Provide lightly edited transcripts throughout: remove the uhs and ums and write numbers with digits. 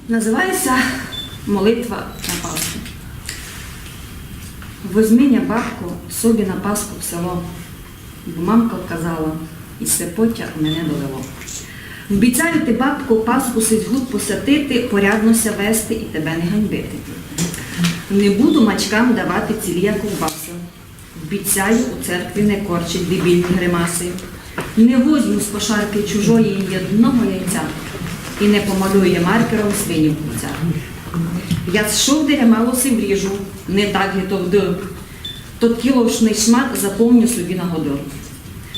Називається молитва на Пасху. Возьми бабку собі на Пасху в село, бо мамка вказала, і сипоття мене довело. Обіцяю ти, бабку, Пасху сидьгуд посвятити, поряднося вести і тебе не ганьбити. Не буду мачкам давати цілія ковбаси. Обіцяю у церкві не корчить дебільні гримаси. Не возьму з кошарки чужої ні одного яйця і не помалює маркером свинів куця. Я з шовдиря мало си вріжу, не так літо вдив. Тот кілошний шмат заповню собі на году.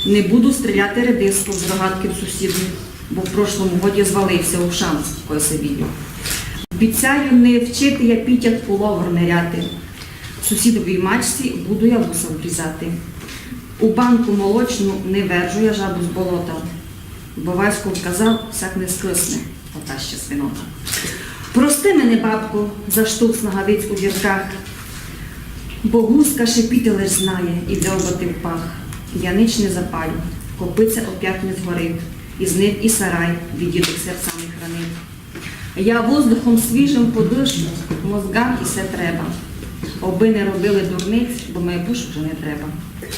Не буду стріляти редиску з рогатки в сусіду, бо в прошлому годі звалився у шанс, кой собі. Обіцяю не вчити я пітять пуловер ниряти. Сусідовій мачці буду я вуса врізати. У банку молочну не вержу я жабу з болота, бо Васько вказав, всяк не скисне, ота ще свинота. Прости мене, бабку, за штук снагавиць у дірках, бо гуска шипіти лиш знає і дзьобати в пах. Я нич не запалю, копиця оп'ять не згорить, і знив і сарай від дідок серцями хранив. Я воздухом свіжим подишу, мозгам і все треба. Оби не робили дурниць, бо майбуш вже не треба.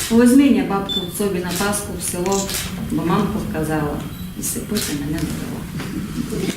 Возьми бабку собі на Пасху в село, бо мамка вказала, і сипоти мене довело.